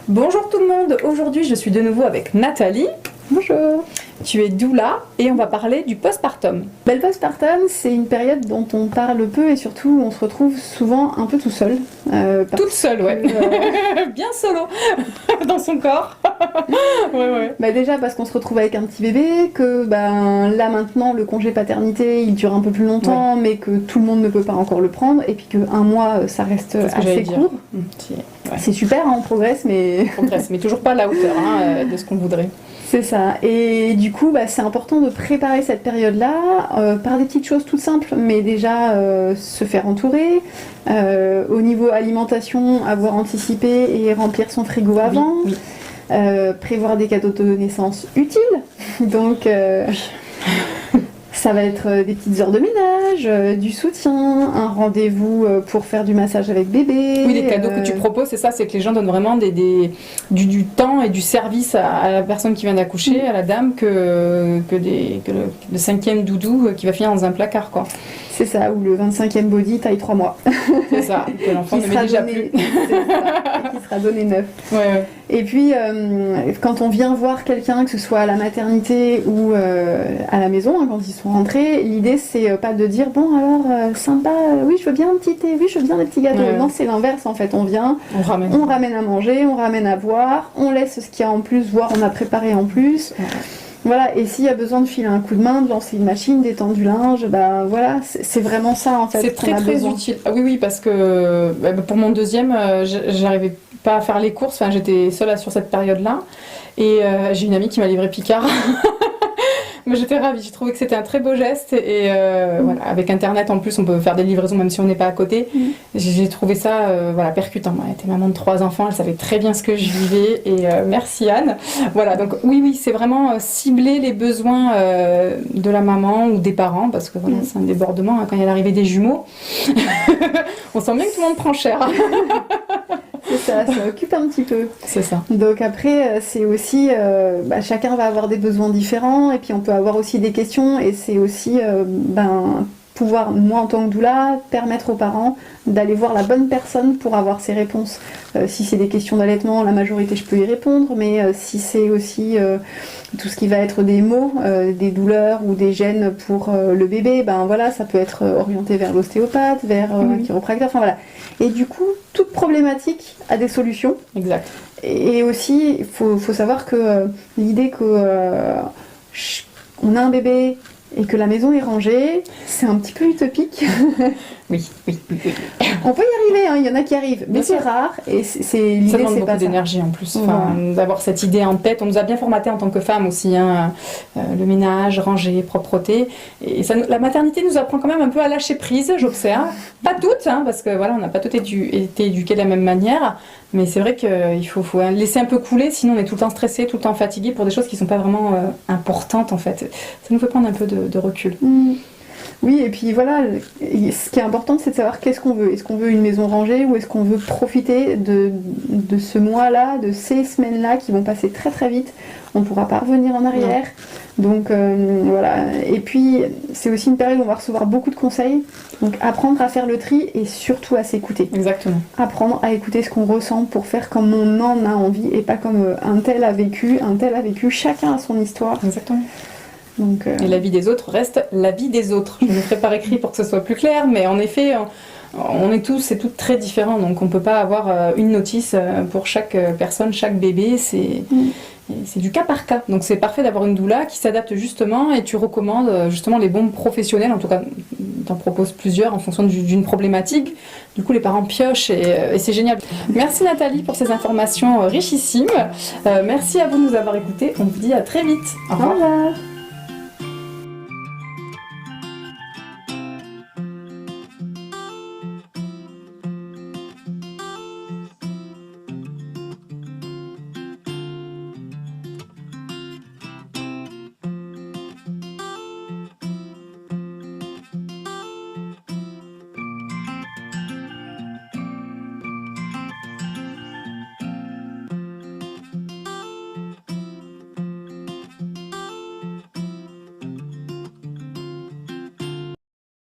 Bonjour tout le monde, aujourd'hui je suis de nouveau avec Nathalie. Bonjour. Tu es doula et on va parler du postpartum. Le postpartum, c'est une période dont on parle peu et surtout on se retrouve souvent un peu tout seul. Toute seule, ouais. Bien solo dans son corps. Ouais. Déjà parce qu'on se retrouve avec un petit bébé, que là maintenant le congé paternité il dure un peu plus longtemps, mais que tout le monde ne peut pas encore le prendre et puis qu'un mois ça reste assez court. C'est super, hein, on progresse, mais toujours pas à la hauteur de ce qu'on voudrait. C'est ça, et du coup c'est important de préparer cette période-là par des petites choses toutes simples, mais déjà se faire entourer, au niveau alimentation, avoir anticipé et remplir son frigo avant, prévoir des cadeaux de naissance utiles, donc ça va être des petites heures de ménage, du soutien, un rendez-vous pour faire du massage avec bébé. Oui, les cadeaux que tu proposes, c'est ça, c'est que les gens donnent vraiment du temps et du service à la personne qui vient d'accoucher, à la dame, que le 5e doudou qui va finir dans un placard, quoi. C'est ça, ou le 25e body taille 3 mois. C'est ça, que l'enfant ne met déjà plus. C'est ça, qui sera donné neuf. Ouais. Et puis, quand on vient voir quelqu'un, que ce soit à la maternité ou à la maison, quand ils sont rentrés, l'idée c'est pas de dire bon alors sympa, oui je veux bien un petit thé, oui je veux bien des petits gâteaux. Non, c'est l'inverse en fait, on vient, on ramène à manger, on ramène à boire, on laisse ce qu'il y a en plus, voire on a préparé en plus. Voilà, et s'il y a besoin de filer un coup de main, de lancer une machine, d'étendre du linge, voilà, c'est vraiment ça en fait. C'est très utile. Ah oui, parce que pour mon deuxième, j'arrivais pas à faire les courses, j'étais seule sur cette période-là, et j'ai une amie qui m'a livré Picard. Mais j'étais ravie, j'ai trouvé que c'était un très beau geste et voilà, avec internet en plus on peut faire des livraisons même si on n'est pas à côté. J'ai trouvé ça percutant. Elle était maman de 3 enfants, elle savait très bien ce que je vivais et merci Anne. Voilà, donc oui, c'est vraiment cibler les besoins de la maman ou des parents parce que voilà, c'est un débordement quand il y a l'arrivée des jumeaux. On sent bien que tout le monde prend cher. C'est ça occupe un petit peu. C'est ça. Donc après, c'est aussi, chacun va avoir des besoins différents et puis on peut avoir aussi des questions et c'est aussi pouvoir, moi en tant que doula, permettre aux parents d'aller voir la bonne personne pour avoir ces réponses. Si c'est des questions d'allaitement, la majorité je peux y répondre, mais si c'est aussi tout ce qui va être des maux, des douleurs ou des gènes pour le bébé, ça peut être orienté vers l'ostéopathe, vers un chiropracteur, voilà. Et du coup, toute problématique a des solutions. Exact. Et aussi, il faut savoir que l'idée que on a un bébé et que la maison est rangée, c'est un petit peu utopique. Oui. On peut y arriver, il y en a qui arrivent, mais c'est rare et l'idée ça demande c'est beaucoup d'énergie en plus, d'avoir cette idée en tête. On nous a bien formaté en tant que femme aussi, le ménage, ranger, propreté. Et ça, la maternité nous apprend quand même un peu à lâcher prise, j'observe. Pas toutes, parce que voilà, on n'a pas toutes été éduquées de la même manière. Mais c'est vrai qu'il faut laisser un peu couler, sinon on est tout le temps stressé, tout le temps fatigué pour des choses qui ne sont pas vraiment importantes en fait. Ça nous fait prendre un peu de recul. Oui, et puis voilà, ce qui est important, c'est de savoir qu'est-ce qu'on veut. Est-ce qu'on veut une maison rangée ou est-ce qu'on veut profiter de ce mois-là, de ces semaines-là qui vont passer très très vite. On ne pourra pas revenir en arrière. Donc voilà. Et puis, c'est aussi une période où on va recevoir beaucoup de conseils. Donc apprendre à faire le tri et surtout à s'écouter. Exactement. Apprendre à écouter ce qu'on ressent pour faire comme on en a envie et pas comme un tel a vécu. Chacun a son histoire. Exactement. Donc, et la vie des autres reste la vie des autres. Je me ferai par écrit pour que ce soit plus clair, mais en effet, on est tous et toutes très différents, donc on ne peut pas avoir une notice pour chaque personne, chaque bébé, c'est du cas par cas. Donc c'est parfait d'avoir une doula qui s'adapte justement et tu recommandes justement les bons professionnels, en tout cas t'en proposes plusieurs en fonction d'une problématique. Du coup les parents piochent et c'est génial. Merci Nathalie pour ces informations richissimes. Merci à vous de nous avoir écoutés. On vous dit à très vite. Au revoir.